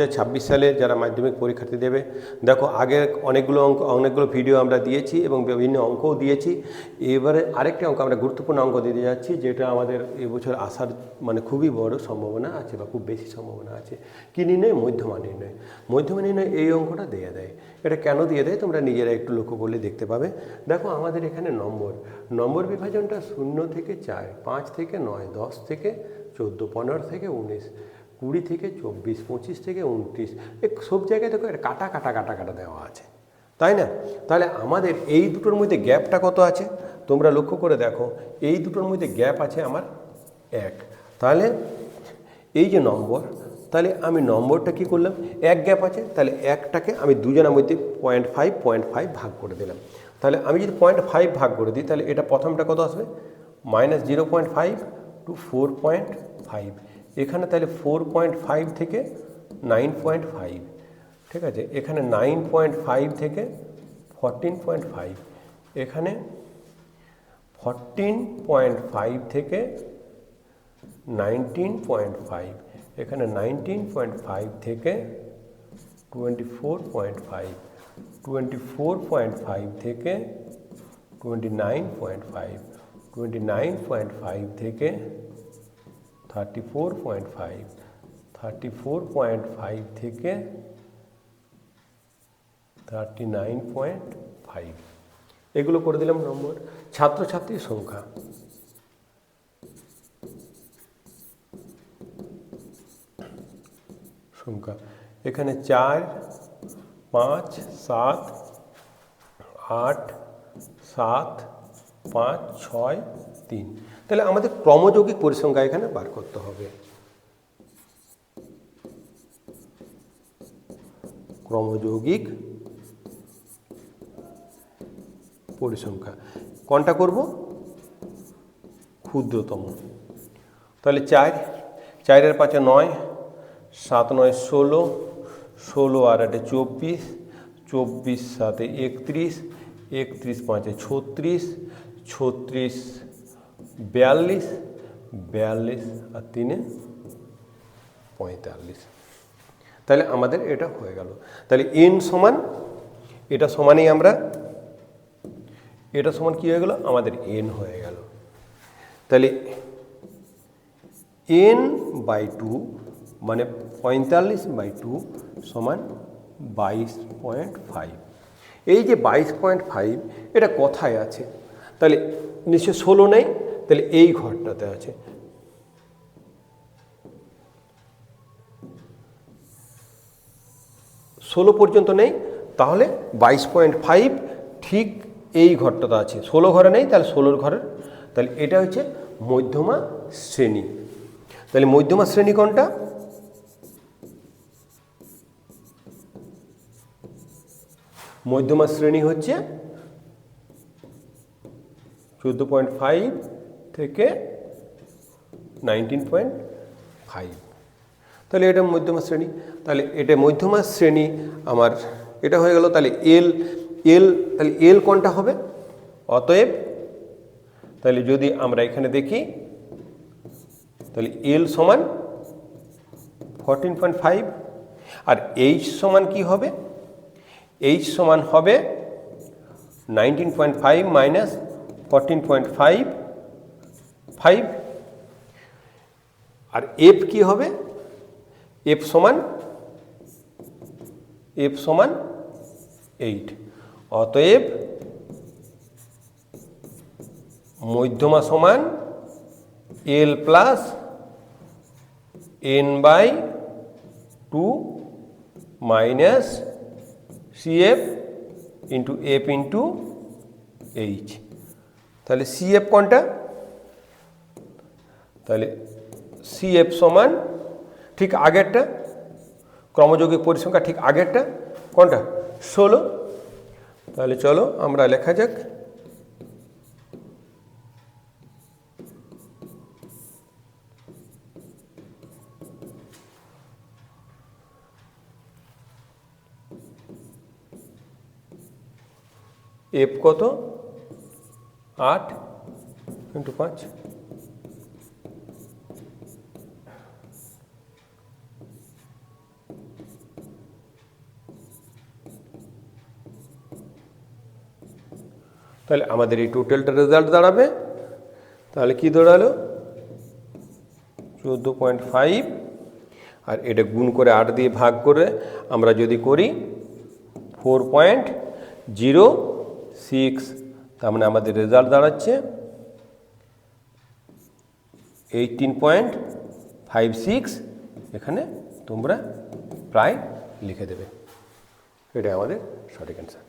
2026 সালে যারা মাধ্যমিক পরীক্ষার্থী দেবে, দেখো আগে অনেকগুলো ভিডিও আমরা দিয়েছি এবং বিভিন্ন অঙ্কও দিয়েছি। এবারে আরেকটি অঙ্ক আমরা গুরুত্বপূর্ণ অঙ্ক দিতে যাচ্ছি, যেটা আমাদের এবছর আসার খুবই বড় সম্ভাবনা আছে বা খুব বেশি সম্ভাবনা আছে। কী নির্ণয়? মধ্যমা নির্ণয়। মধ্যমা নির্ণয় এই অঙ্কটা দিয়ে দেয়। এটা কেন দিয়ে দেয় তোমরা নিজেরা একটু লক্ষ্য করলে দেখতে পাবে। দেখো আমাদের এখানে নম্বর বিভাজনটা 0 থেকে 4, 5 থেকে 9, 10 থেকে 14, 15 থেকে 19, 20 থেকে 24, 25 থেকে 29, সব জায়গায় দেখো এটা কাটা কাটা কাটা কাটা দেওয়া আছে, তাই না? তাহলে আমাদের এই দুটোর মধ্যে গ্যাপটা কত আছে তোমরা লক্ষ্য করে দেখো। এই দুটোর মধ্যে গ্যাপ আছে আমার 1। তাহলে এই যে নম্বর, তাহলে আমি নম্বরটা কি করলাম, 1 গ্যাপ আছে, তাহলে 1টাকে আমি দুজনের মধ্যে 0.5 ভাগ করে দিলাম। তাহলে আমি যদি 0.5 ভাগ করে দিই, তাহলে এটা প্রথমটা কত আসবে? -0.5 to 4.5। এখানে তাহলে 4.5 থেকে 9.5, ঠিক আছে। এখানে 9.5 থেকে 14.5, এখানে 14.5 থেকে 19.5, এখানে 19.5 থেকে 24.5, 24.5 থেকে 29.5, 29.5 থেকে 34.5, 34.5 থেকে 39.5। এগুলো করে দিলাম নম্বর। ছাত্রছাত্রীর সংখ্যা, এখানে 4, 5, 7, 8, 7, 5, 6, 3। তাহলে আমাদের ক্রমযৌগিক পরিসংখ্যা এখানে বার করতে হবে। ক্রমযৌগিক পরিসংখ্যা কোনটা করব? ক্ষুদ্রতম। তাহলে 4, 4 আর 5 9, 7 9 16, 16 আর 8 24, 24 7 31, 31 5 36, 36 42, 42 আর 3 45। তাহলে আমাদের এটা হয়ে গেল। তাহলে n সমান, এটা সমানই আমরা, এটা সমান কি হয়ে গেল? আমাদের n হয়ে গেল। তাহলে n/2 মানে 45/2 সমান 22.5। এই যে 22.5 এটা কোথায় আছে? তাহলে নিশ্চয় 16 নেই, তাহলে এই ঘরটাতে আছে। ষোলো পর্যন্ত নেই, তাহলে 22.5 ঠিক এই ঘরটাতে আছে। 16 ঘরে নেই, তাহলে 16 ঘরের, তাহলে এটা হচ্ছে মধ্যমা শ্রেণী। তাহলে মধ্যমা শ্রেণী কোনটা? মধ্যমা শ্রেণী হচ্ছে 14.5 থেকে 19.5। তাহলে এটা মধ্যমা শ্রেণী। তাহলে এটা মধ্যমা শ্রেণী আমার এটা হয়ে গেল। তাহলে তাহলে এল কোনটা হবে? অতএব তাহলে যদি আমরা এখানে দেখি, তাহলে এল সমান 14.5 আর এইচ সমান কি হবে? এইচ সমান হবে 19.5 মাইনাস 14.5 আর এফ কি হবে? এফ সমান 8। অতএব মধ্যমা সমান L plus n/2 minus CF into F into H. তাহলে সিএফ কোনটা? তাহলে সিএফ সমান ঠিক আগেরটা, ক্রমযৌগিক পরিসংখ্যা ঠিক আগেরটা কোনটা? 16। তাহলে চলো আমরা লেখা যাক। এফ কত? 8 × 5, তাহলে আমাদের এই টোটালটা রেজাল্ট দাঁড়াবে, তাহলে কি দাঁড়ালো 14.5, আর এটা গুণ করে 8 দিয়ে ভাগ করে আমরা যদি করি 4.06, তার মানে আমাদের রেজাল্ট দাঁড়াচ্ছে 18.56। এখানে তোমরা প্রায় লিখে দেবে, এটাই আমাদের সঠিক অ্যান্সার।